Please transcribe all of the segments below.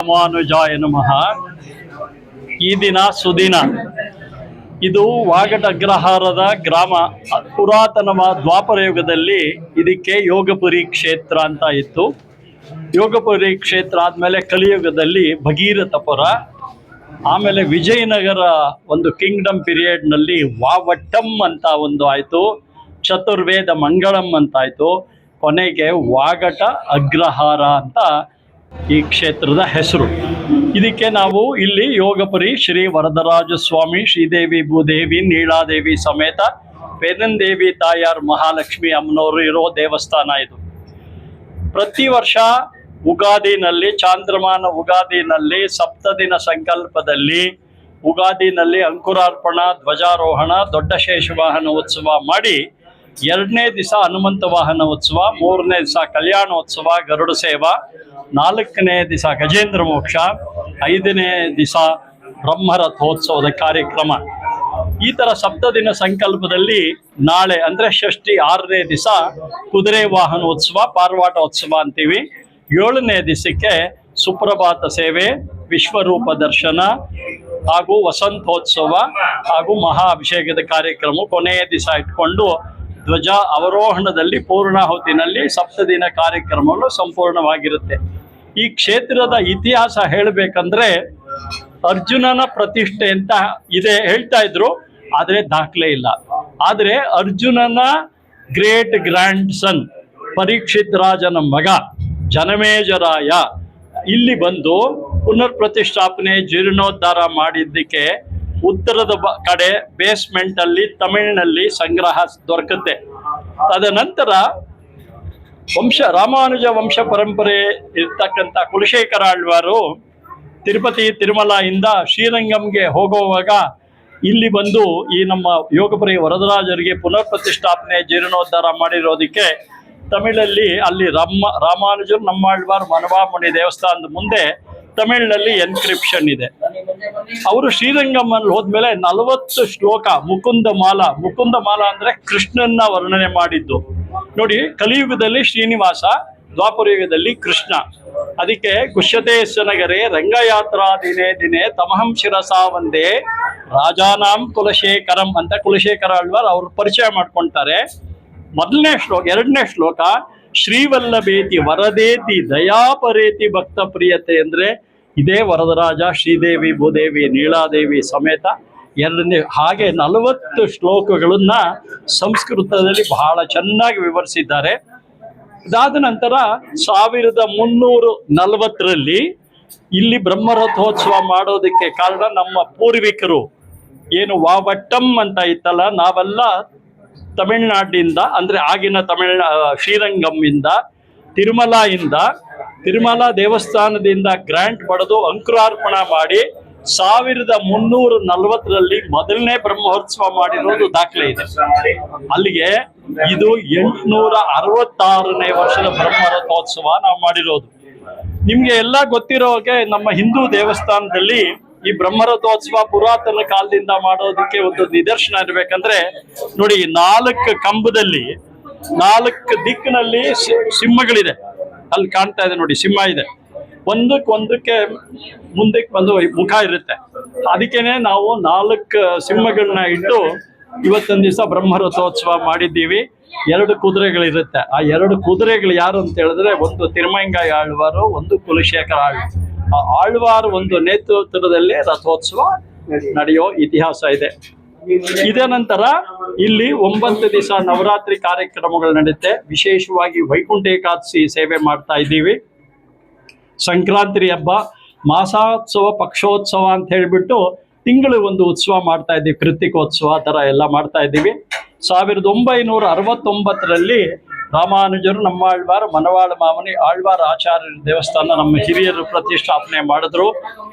ರಾಮಾನುಜಾಯ ನಮಃ. ಈ ದಿನ ಸುದಿನ. ಇದು ವಾಗಟ ಅಗ್ರಹಾರದ ಗ್ರಾಮ. ಪುರಾತನ ದ್ವಾಪರ ಯುಗದಲ್ಲಿ ಇದಕ್ಕೆ ಯೋಗಪುರಿ ಕ್ಷೇತ್ರ ಅಂತ ಇತ್ತು. ಯೋಗಪುರಿ ಕ್ಷೇತ್ರ ಆದಮೇಲೆ ಕಲಿಯುಗದಲ್ಲಿ ಭಗೀರಥಪುರ, ಆಮೇಲೆ ವಿಜಯನಗರ ಒಂದು ಕಿಂಗ್ಡಮ್ ಪೀರಿಯಡ್ನಲ್ಲಿ ವಾವಟ್ಟಂ ಅಂತ ಒಂದು ಆಯಿತು, ಚತುರ್ವೇದ ಮಂಗಳಂ ಅಂತಾಯಿತು, ಕೊನೆಗೆ ವಾಗಟ ಅಗ್ರಹಾರ ಅಂತ ಈ ಕ್ಷೇತ್ರದ ಹೆಸರು. ಇದಕ್ಕೆ ನಾವು ಇಲ್ಲಿ ಯೋಗಪುರಿ ಶ್ರೀ ವರದರಾಜ ಸ್ವಾಮಿ, ಶ್ರೀದೇವಿ ಭೂದೇವಿ, ನೀಳಾದೇವಿ ಸಮೇತ ಪೇನಂದೇವಿ ತಾಯಾರ್ ಮಹಾಲಕ್ಷ್ಮಿ ಅಮ್ಮನವರು ಇರೋ ದೇವಸ್ಥಾನ ಇದು. ಪ್ರತಿ ವರ್ಷ ಉಗಾದಿನಲ್ಲಿ, ಚಾಂದ್ರಮಾನ ಉಗಾದಿನಲ್ಲಿ, ಸಪ್ತದಿನ ಸಂಕಲ್ಪದಲ್ಲಿ, ಉಗಾದಿನಲ್ಲಿ ಅಂಕುರಾರ್ಪಣ, ಧ್ವಜಾರೋಹಣ, ದೊಡ್ಡ ಶೇಷವಾಹನ ಉತ್ಸವ ಮಾಡಿ, 2ನೇ ದಿವಸ ಹನುಮಂತ ವಾಹನ ಉತ್ಸವ, 3ನೇ ದಿವಸ ಕಲ್ಯಾಣೋತ್ಸವ ಗರುಡ ಸೇವಾ, 4ನೇ ದಿವಸ ಗಜೇಂದ್ರ ಮೋಕ್ಷ, 5ನೇ ದಿವಸ ಬ್ರಹ್ಮರಥೋತ್ಸವದ ಕಾರ್ಯಕ್ರಮ. ಈ ಥರ ಸಪ್ತದಿನ ಸಂಕಲ್ಪದಲ್ಲಿ ನಾಳೆ ಅಂದರೆ ಷಷ್ಠಿ 6ನೇ ದಿವಸ ಕುದುರೆ ವಾಹನೋತ್ಸವ, ಪಾರ್ವಾಟೋತ್ಸವ ಅಂತೀವಿ. 7ನೇ ದಿವಸಕ್ಕೆ ಸುಪ್ರಭಾತ ಸೇವೆ, ವಿಶ್ವರೂಪ ದರ್ಶನ ಹಾಗೂ ವಸಂತೋತ್ಸವ ಹಾಗೂ ಮಹಾ ಅಭಿಷೇಕದ ಕಾರ್ಯಕ್ರಮ ಕೊನೆಯ ದಿವಸ ಇಟ್ಕೊಂಡು ಧ್ವಜ ಅವರೋಹಣದಲ್ಲಿ ಪೂರ್ಣಾಹುತಿನಲ್ಲಿ ಸಪ್ತದಿನ ಕಾರ್ಯಕ್ರಮಗಳು ಸಂಪೂರ್ಣವಾಗಿರುತ್ತೆ. ಈ ಕ್ಷೇತ್ರದ ಇತಿಹಾಸ ಹೇಳಬೇಕಂದ್ರೆ ಅರ್ಜುನನ ಪ್ರತಿಷ್ಠೆ ಅಂತ ಇದೆ ಹೇಳ್ತಾ ಇದ್ರು, ಆದರೆ ದಾಖಲೆ ಇಲ್ಲ. ಆದರೆ ಅರ್ಜುನನ ಗ್ರೇಟ್ ಗ್ರ್ಯಾಂಡ್ ಸನ್ ಪರೀಕ್ಷಿತ್ ರಾಜನ ಮಗ ಜನಮೇಜರಾಯ ಇಲ್ಲಿ ಬಂದು ಪುನರ್ ಪ್ರತಿಷ್ಠಾಪನೆ ಜೀರ್ಣೋದ್ಧಾರ ಮಾಡಿದ್ದಕ್ಕೆ ಉತ್ತರದ ಕಡೆ ಬೇಸ್ಮೆಂಟ್ ಅಲ್ಲಿ ತಮಿಳಿನಲ್ಲಿ ಸಂಗ್ರಹ ದೊರಕುತ್ತೆ. ತದನಂತರ ರಾಮಾನುಜ ವಂಶ ಪರಂಪರೆ ಇರ್ತಕ್ಕಂಥ ಕುಲಶೇಖರ ಆಳ್ವಾರು ತಿರುಮಲ ಇಂದ ಶ್ರೀರಂಗಂಗೆ ಹೋಗುವಾಗ ಇಲ್ಲಿ ಬಂದು ಈ ನಮ್ಮ ಯೋಗಪುರಿ ವರದರಾಜರಿಗೆ ಪುನರ್ ಪ್ರತಿಷ್ಠಾಪನೆ ಜೀರ್ಣೋದ್ಧಾರ ಮಾಡಿರೋದಕ್ಕೆ ತಮಿಳಲ್ಲಿ ಅಲ್ಲಿ ರಾಮಾನುಜರು ನಮ್ಮಾಳ್ವಾರ್ ಮನವಾಮಣಿ ದೇವಸ್ಥಾನದ ಮುಂದೆ ತಮಿಳಿನಲ್ಲಿ ಎನ್ಕ್ರಿಪ್ಷನ್ ಇದೆ. ಅವರು ಶ್ರೀರಂಗಮ್ಮಲ್ಲಿ ಹೋದ್ಮೇಲೆ 40 ಶ್ಲೋಕ ಮುಕುಂದ ಮಾಲ ಅಂದ್ರೆ ಕೃಷ್ಣನ್ನ ವರ್ಣನೆ ಮಾಡಿದ್ದು ನೋಡಿ. ಕಲಿಯುಗದಲ್ಲಿ ಶ್ರೀನಿವಾಸ, ದ್ವಾಪರ ಯುಗದಲ್ಲಿ ಕೃಷ್ಣ. ಅದಕ್ಕೆ ಕುಶ್ಯತೇಶ ನಗರೇ ರಂಗಯಾತ್ರಾ ದಿನೇ ತಮಹಂ ಶಿರಸಾ ವಂದೇ ರಾಜಾನಾಂ ಕುಲಶೇಖರಂ ಅಂತ ಕುಲಶೇಖರ ಆಳ್ವಾರ್ ಅವ್ರು ಪರಿಚಯ ಮಾಡ್ಕೊಳ್ತಾರೆ. 2ನೇ ಶ್ಲೋಕ ಶ್ರೀವಲ್ಲಭೇತಿ ವರದೇತಿ ದಯಾಪರೇತಿ ಭಕ್ತ ಪ್ರಿಯತೆ ಅಂದ್ರೆ ಇದೇ ವರದರಾಜ, ಶ್ರೀದೇವಿ ಭೂದೇವಿ, ನೀಳಾದೇವಿ ಸಮೇತ 2ನೇ. ಹಾಗೆ 40 ಶ್ಲೋಕಗಳನ್ನ ಸಂಸ್ಕೃತದಲ್ಲಿ ಬಹಳ ಚೆನ್ನಾಗಿ ವಿವರಿಸಿದ್ದಾರೆ. ಇದಾದ ನಂತರ 1340ರಲ್ಲಿ ಇಲ್ಲಿ ಬ್ರಹ್ಮರಥೋತ್ಸವ ಮಾಡೋದಕ್ಕೆ ಕಾರಣ ನಮ್ಮ ಪೂರ್ವಿಕರು ಏನು ವಾವಟ್ಟಂ ಅಂತ ಇತ್ತಲ್ಲ, ನಾವೆಲ್ಲ ತಮಿಳ್ನಾಡಿನಿಂದ ಅಂದ್ರೆ ಆಗಿನ ಶ್ರೀರಂಗಂನಿಂದ ತಿರುಮಲ ದೇವಸ್ಥಾನದಿಂದ ಗ್ರಾಂಟ್ ಪಡೆದು ಅಂಕುರಾರ್ಪಣ ಮಾಡಿ 1340ರಲ್ಲಿ ಮೊದಲನೇ ಬ್ರಹ್ಮೋತ್ಸವ ಮಾಡಿರೋದು ದಾಖಲೆ ಇದೆ. ಅಲ್ಲಿಗೆ ಇದು 866ನೇ ವರ್ಷದ ಬ್ರಹ್ಮರಥೋತ್ಸವ ನಾವು ಮಾಡಿರೋದು. ನಿಮ್ಗೆ ಎಲ್ಲ ಗೊತ್ತಿರೋ ಹಾಗೆ ನಮ್ಮ ಹಿಂದೂ ದೇವಸ್ಥಾನದಲ್ಲಿ ಈ ಬ್ರಹ್ಮರಥೋತ್ಸವ ಪುರಾತನ ಕಾಲದಿಂದ ಮಾಡೋದಕ್ಕೆ ಒಂದು ನಿದರ್ಶನ ಇರ್ಬೇಕಂದ್ರೆ ನೋಡಿ, 4 ಕಂಬದಲ್ಲಿ 4 ದಿಕ್ಕಿನಲ್ಲಿ ಸಿಂಹಗಳಿದೆ. ಅಲ್ಲಿ ಕಾಣ್ತಾ ಇದೆ ನೋಡಿ, ಸಿಂಹ ಇದೆ. ಒಂದಕ್ಕೆ ಮುಂದಕ್ಕೆ ಬಂದು ಮುಖ ಇರುತ್ತೆ. ಅದಕ್ಕೇನೆ ನಾವು 4 ಸಿಂಹಗಳನ್ನ ಇಟ್ಟು ಇವತ್ತೊಂದು ದಿವಸ ಬ್ರಹ್ಮರಥೋತ್ಸವ ಮಾಡಿದ್ದೀವಿ. 2 ಕುದುರೆಗಳಿರುತ್ತೆ. ಆ 2 ಕುದುರೆಗಳು ಯಾರು ಅಂತ ಹೇಳಿದ್ರೆ, ಒಂದು ತಿರುಮಂಗಾಯ ಆಳ್ವಾರು, ಒಂದು ಕುಲಶೇಖರ ಆಳ್ವಾರ್ ಒಂದು ನೇತೃತ್ವದಲ್ಲಿ ರಥೋತ್ಸವ ನಡೆಯೋ ಇತಿಹಾಸ ಇದೆ. ಇದೇ ನಂತರ ಇಲ್ಲಿ 9 ದಿವಸ ನವರಾತ್ರಿ ಕಾರ್ಯಕ್ರಮಗಳು ನಡೆಯುತ್ತೆ. ವಿಶೇಷವಾಗಿ ವೈಕುಂಠ ಏಕಾದಶಿ ಸೇವೆ ಮಾಡ್ತಾ ಇದ್ದೀವಿ. ಸಂಕ್ರಾಂತಿ ಹಬ್ಬ, ಮಾಸೋತ್ಸವ, ಪಕ್ಷೋತ್ಸವ ಅಂತ ಹೇಳಿಬಿಟ್ಟು ತಿಂಗಳು ಒಂದು ಉತ್ಸವ ಮಾಡ್ತಾ ಇದ್ದೀವಿ. ಕೃತಿಕೋತ್ಸವ ಥರ ಎಲ್ಲ ಮಾಡ್ತಾ ಇದ್ದೀವಿ. 1969ರಲ್ಲಿ ರಾಮಾನುಜರು ನಮ್ಮಾಳ್ವಾರ್ ಮನವಾಳ ಮಾಮನಿ ಆಳ್ವಾರ್ ಆಚಾರ್ಯರ ದೇವಸ್ಥಾನ ನಮ್ಮ ಹಿರಿಯರು ಪ್ರತಿಷ್ಠಾಪನೆ ಮಾಡಿದ್ರು.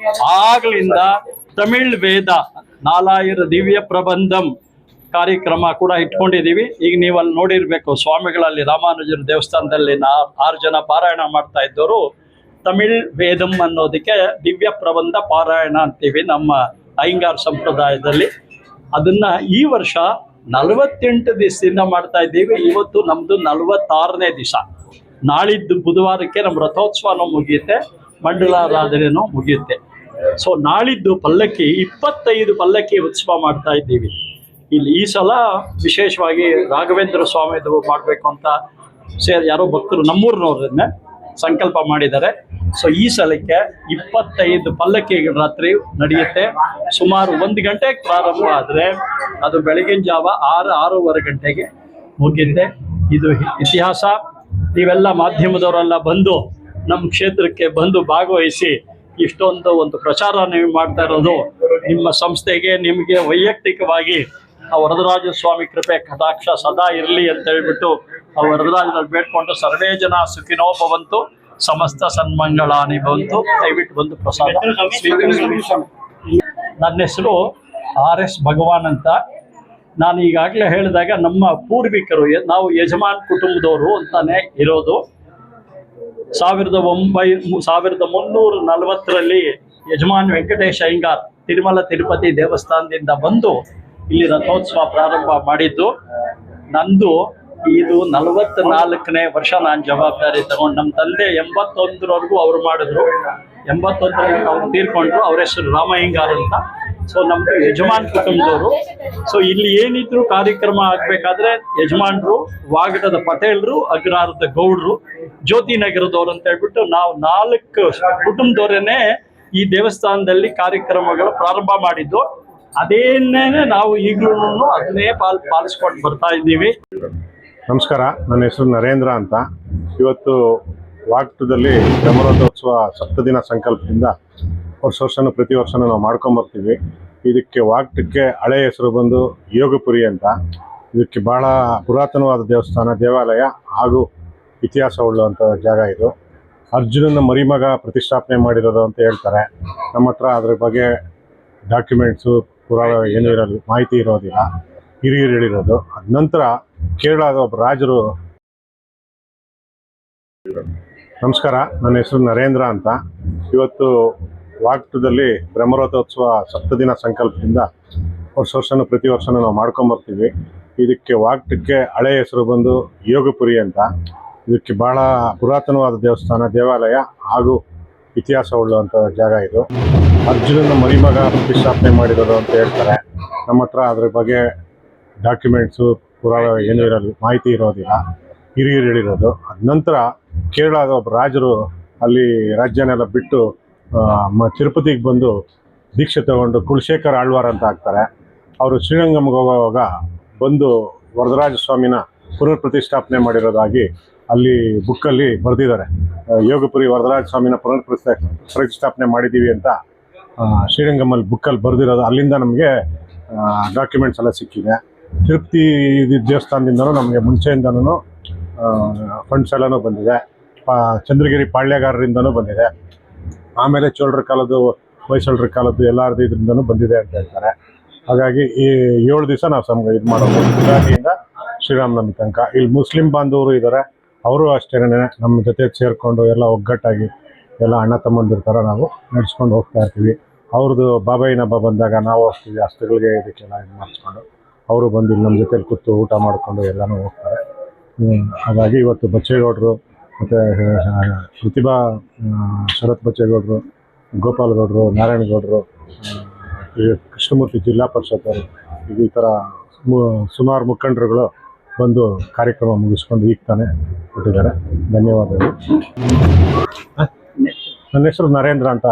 ಆಗ್ಲಿಂದ ತಮಿಳ್ ವೇದ 4000 ದಿವ್ಯ ಪ್ರಬಂಧಂ ಕಾರ್ಯಕ್ರಮ ಕೂಡ ಇಟ್ಕೊಂಡಿದ್ದೀವಿ. ಈಗ ನೀವು ಅಲ್ಲಿ ನೋಡಿರ್ಬೇಕು, ಸ್ವಾಮಿಗಳಲ್ಲಿ ರಾಮಾನುಜರ ದೇವಸ್ಥಾನದಲ್ಲಿ 6 ಜನ ಪಾರಾಯಣ ಮಾಡ್ತಾ ಇದ್ದವರು ತಮಿಳ್ ವೇದಂ ಅನ್ನೋದಕ್ಕೆ ದಿವ್ಯ ಪ್ರಬಂಧ ಪಾರಾಯಣ ಅಂತೀವಿ ನಮ್ಮ ಅಯ್ಯಂಗಾರ್ ಸಂಪ್ರದಾಯದಲ್ಲಿ. ಅದನ್ನ ಈ ವರ್ಷ 48 ದಿವಸದಿಂದ ಮಾಡ್ತಾ ಇದ್ದೀವಿ. ಇವತ್ತು ನಮ್ದು 46ನೇ ದಿವಸ. ನಾಳಿದ್ದು ಬುಧವಾರಕ್ಕೆ ನಮ್ಮ ರಥೋತ್ಸವನೂ ಮುಗಿಯುತ್ತೆ. ಮಂಡಲಾರಾಧನೆನೂ ಮುಗಿಯುತ್ತೆ. ಸೊ ನಾಳಿದ್ದು ಪಲ್ಲಕ್ಕಿ 25 ಪಲ್ಲಕ್ಕಿ ಉತ್ಸವ ಮಾಡ್ತಾ ಇದ್ದೀವಿ ಇಲ್ಲಿ. ಈ ಸಲ ವಿಶೇಷವಾಗಿ ರಾಘವೇಂದ್ರ ಸ್ವಾಮಿದು ಮಾಡಬೇಕು ಅಂತ ಯಾರೋ ಭಕ್ತರು ನಮ್ಮೂರಿನವ್ರನ್ನೇ ಸಂಕಲ್ಪ ಮಾಡಿದ್ದಾರೆ. ಸೊ ಈ ಸಲಕ್ಕೆ 25 ಪಲ್ಲಕ್ಕಿಗಳ ರಾತ್ರಿ ನಡೆಯುತ್ತೆ. ಸುಮಾರು 1 ಗಂಟೆಗೆ ಪ್ರಾರಂಭ ಆದರೆ ಅದು ಬೆಳಗಿನ ಜಾವ 6-6:30 ಗಂಟೆಗೆ ಮುಗಿಯುತ್ತೆ. ಇದು ಇತಿಹಾಸ. ನೀವೆಲ್ಲ ಮಾಧ್ಯಮದವರೆಲ್ಲ ಬಂದು ನಮ್ಮ ಕ್ಷೇತ್ರಕ್ಕೆ ಬಂದು ಭಾಗವಹಿಸಿ ಇಷ್ಟೊಂದು ಒಂದು ಪ್ರಚಾರ ನೀವು ಮಾಡ್ತಾ ಇರೋದು ನಿಮ್ಮ ಸಂಸ್ಥೆಗೆ, ನಿಮಗೆ ವೈಯಕ್ತಿಕವಾಗಿ ಆ ವರದರಾಜ ಸ್ವಾಮಿ ಕೃಪೆ ಕಟಾಕ್ಷ ಸದಾ ಇರಲಿ ಅಂತ ಹೇಳ್ಬಿಟ್ಟು ಆ ವರದರಾಜನಲ್ಲಿ ಬೇಡ್ಕೊಂಡು ಸರ್ವೇ ಜನ ಸುಖಿನೋ ಭವಂತು, ಸಮಸ್ತ ಸನ್ಮಂಗಳಾನಿ ಭವಂತು. ದಯವಿಟ್ಟು ಬಂದು ಪ್ರಸಾದ ಸ್ವೀಕರಿಸಿ. ನನ್ನ ಹೆಸರು RS ಭಗವಾನ್ ಅಂತ. ನಾನು ಈಗಾಗಲೇ ಹೇಳಿದಾಗ ನಮ್ಮ ಪೂರ್ವಿಕರು, ನಾವು ಯಜಮಾನ್ ಕುಟುಂಬದವರು ಅಂತಾನೆ ಇರೋದು. 1340ರಲ್ಲಿ ಯಜಮಾನ್ ವೆಂಕಟೇಶ್ ಅಯ್ಯಂಗಾರ್ ತಿರುಮಲ ತಿರುಪತಿ ದೇವಸ್ಥಾನದಿಂದ ಬಂದು ಇಲ್ಲಿ ರಥೋತ್ಸವ ಪ್ರಾರಂಭ ಮಾಡಿದ್ದು. ನಂದು ಇದು 44ನೇ ವರ್ಷ ನಾನು ಜವಾಬ್ದಾರಿ ತಗೊಂಡು. ನಮ್ಮ ತಂದೆ 81ರವರೆಗೂ ಅವ್ರು ಮಾಡಿದ್ರು. 81ರಲ್ಲಿ ಅವ್ರು ತೀರ್ಕೊಂಡ್ರು. ಅವ್ರ ಹೆಸರು ರಾಮಯ್ಯಂಗಾರ್ ಅಂತ. ಸೊ ನಮ್ದು ಯಜಮಾನ್ ಕುಟುಂಬದವರು. ಸೊ ಇಲ್ಲಿ ಏನಿದ್ರು ಕಾರ್ಯಕ್ರಮ ಆಗ್ಬೇಕಾದ್ರೆ ಯಜಮಾನ್ರು, ವಾಗಡದ ಪಟೇಲ್ರು, ಅಗ್ರಹಾರದ ಗೌಡ್ರು, ಜ್ಯೋತಿ ನಗರದವ್ರು ಅಂತ ಹೇಳ್ಬಿಟ್ಟು ನಾವು 4 ಕುಟುಂಬದವರೇನೆ ಈ ದೇವಸ್ಥಾನದಲ್ಲಿ ಕಾರ್ಯಕ್ರಮಗಳು ಪ್ರಾರಂಭ ಮಾಡಿದ್ದು. ಅದೇನೇ ನಾವು ಈಗಲೂ ಅದನ್ನೇ ಪಾಲಿಸ್ಕೊಂಡು ಬರ್ತಾ ಇದ್ದೀವಿ. ನಮಸ್ಕಾರ, ನನ್ನ ಹೆಸರು ನರೇಂದ್ರ ಅಂತ. ಇವತ್ತು ವಾಕ್ಟದಲ್ಲಿ ಬ್ರಹ್ಮರಥೋತ್ಸವ 7 ದಿನ ಸಂಕಲ್ಪದಿಂದ ವರ್ಷನೂ ಪ್ರತಿ ವರ್ಷನೂ ನಾವು ಮಾಡ್ಕೊಂಬರ್ತೀವಿ. ಇದಕ್ಕೆ ವಾಕ್ಟಕ್ಕೆ ಹಳೆಯ ಹೆಸರು ಬಂದು ಯೋಗಪುರಿ ಅಂತ. ಇದಕ್ಕೆ ಭಾಳ ಪುರಾತನವಾದ ದೇವಾಲಯ ಹಾಗೂ ಇತಿಹಾಸ ಉಳ್ಳುವಂಥ ಜಾಗ ಇದು. ಅರ್ಜುನನ ಮರಿಮಗ ಪ್ರತಿಷ್ಠಾಪನೆ ಮಾಡಿರೋದು ಅಂತ ಹೇಳ್ತಾರೆ. ನಮ್ಮ ಹತ್ರ ಅದ್ರ ಬಗ್ಗೆ ಡಾಕ್ಯುಮೆಂಟ್ಸು ಪುರಾವೆ ಏನೂ ಇರೋದು, ಮಾಹಿತಿ ಇರೋದಿಲ್ಲ. ಹಿರಿಯರು ಹೇಳಿರೋದು. ಅದ ನಂತರ ಕೇರಳದ ಒಬ್ಬ ರಾಜರು. ನಮಸ್ಕಾರ, ನನ್ನ ಹೆಸರು ನರೇಂದ್ರ ಅಂತ. ಇವತ್ತು ವಾಕ್ಟದಲ್ಲಿ ಬ್ರಹ್ಮರಥೋತ್ಸವ 7 ದಿನ ಸಂಕಲ್ಪದಿಂದ ವರ್ಷನೂ ಪ್ರತಿ ವರ್ಷನೂ ನಾವು ಮಾಡ್ಕೊಂಬರ್ತೀವಿ. ಇದಕ್ಕೆ ವಾಕ್ಟಕ್ಕೆ ಹಳೆಯ ಹೆಸರು ಬಂದು ಯೋಗಪುರಿ ಅಂತ. ಇದಕ್ಕೆ ಭಾಳ ಪುರಾತನವಾದ ದೇವಾಲಯ ಹಾಗೂ ಇತಿಹಾಸ ಉಳ್ಳುವಂಥ ಜಾಗ ಇದು. ಅರ್ಜುನನ ಮರಿಮಗ ಪ್ರತಿಷ್ಠಾಪನೆ ಮಾಡಿರೋದು ಅಂತ ಹೇಳ್ತಾರೆ. ನಮ್ಮ ಹತ್ರ ಅದ್ರ ಬಗ್ಗೆ ಡಾಕ್ಯುಮೆಂಟ್ಸು ಪುರಾವೆ ಏನೂ ಇರೋದು, ಮಾಹಿತಿ ಇರೋದಿಲ್ಲ. ಹಿರಿಯರು ಹೇಳಿರೋದು. ಅದ ನಂತರ ಕೇರಳದ ಒಬ್ಬ ರಾಜರು ಅಲ್ಲಿ ರಾಜ್ಯನೆಲ್ಲ ಬಿಟ್ಟು ತಿರುಪತಿಗೆ ಬಂದು ದೀಕ್ಷೆ ತಗೊಂಡು ಕುಲಶೇಖರ ಆಳ್ವಾರ್ ಅಂತ ಆಗ್ತಾರೆ. ಅವರು ಶ್ರೀರಂಗಮ್ಗೆ ಹೋಗುವಾಗ ಬಂದು ವರದರಾಜ ಸ್ವಾಮಿನ ಪುನರ್ ಪ್ರತಿಷ್ಠಾಪನೆ ಮಾಡಿರೋದಾಗಿ ಅಲ್ಲಿ ಬುಕ್ಕಲ್ಲಿ ಬರೆದಿದ್ದಾರೆ. ಯೋಗಪುರಿ ವರದರಾಜ ಸ್ವಾಮಿನ ಪುನರ್ ಪ್ರತಿಷ್ಠಾಪನೆ ಮಾಡಿದ್ದೀವಿ ಅಂತ ಶ್ರೀರಂಗಮಲ್ಲಿ ಬುಕ್ಕಲ್ಲಿ ಬರೆದಿರೋದು. ಅಲ್ಲಿಂದ ನಮಗೆ ಡಾಕ್ಯುಮೆಂಟ್ಸ್ ಎಲ್ಲ ಸಿಕ್ಕಿದೆ. ತಿರುಪತಿ ದೇವಸ್ಥಾನದಿಂದನೂ ನಮಗೆ ಮುಂಚೆಯಿಂದನೂ ಫಂಡ್ಸ್ ಎಲ್ಲನೂ ಬಂದಿದೆ. ಚಂದ್ರಗಿರಿ ಪಾಳ್ಯಗಾರರಿಂದನೂ ಬಂದಿದೆ. ಆಮೇಲೆ ಚೋಳರ ಕಾಲದ್ದು, ಹೊಯ್ಸಳರ ಕಾಲದ್ದು ಎಲ್ಲರದ್ದು ಇದರಿಂದನೂ ಬಂದಿದೆ ಅಂತ ಹೇಳ್ತಾರೆ. ಹಾಗಾಗಿ ಈ 7 ದಿವಸ ನಾವು ಇದು ಮಾಡೋದು, ಯುಗಾದಿಯಿಂದ ಶ್ರೀರಾಮನವಮಿ ತನಕ. ಇಲ್ಲಿ ಮುಸ್ಲಿಂ ಬಾಂಧವರು ಇದ್ದಾರೆ. ಅವರು ಅಷ್ಟೇ ನಮ್ಮ ಜೊತೆ ಸೇರಿಕೊಂಡು ಎಲ್ಲ ಒಗ್ಗಟ್ಟಾಗಿ ಎಲ್ಲ ಅಣ್ಣ ತಮ್ಮಂದಿರ ಥರ ನಾವು ನಡೆಸ್ಕೊಂಡು ಹೋಗ್ತಾ ಇರ್ತೀವಿ. ಅವ್ರದ್ದು ಬಾಬಾಯಿನ ಹಬ್ಬ ಬಂದಾಗ ನಾವು ಹೋಗ್ತೀವಿ. ಅಸ್ತಗಳಿಗೆ ಇದಕ್ಕೆಲ್ಲ ಇದು ಮಾಡಿಸ್ಕೊಂಡು ಅವರು ಬಂದು ಇಲ್ಲಿ ನಮ್ಮ ಜೊತೆಲಿ ಕೂತು ಊಟ ಮಾಡಿಕೊಂಡು ಎಲ್ಲನೂ ಹೋಗ್ತಾರೆ. ಹಾಗಾಗಿ ಇವತ್ತು ಬಚ್ಚೇಗೌಡರು ಮತ್ತು ಪ್ರತಿಭಾ ಶರತ್ ಬಚ್ಚೇಗೌಡರು, ಗೋಪಾಲ್ ಗೌಡರು, ನಾರಾಯಣಗೌಡರು, ಕೃಷ್ಣಮೂರ್ತಿ ಜಿಲ್ಲಾ ಪರಿಷತ್ ಅವರು, ಈ ಥರ ಸುಮಾರು ಮುಖಂಡರುಗಳು ಬಂದು ಕಾರ್ಯಕ್ರಮ ಮುಗಿಸ್ಕೊಂಡು ಈಗ ತಾನೇ ಕೊಟ್ಟಿದ್ದಾರೆ. ಧನ್ಯವಾದಗಳು. ನನ್ನ ಹೆಸರು ನರೇಂದ್ರ ಅಂತ.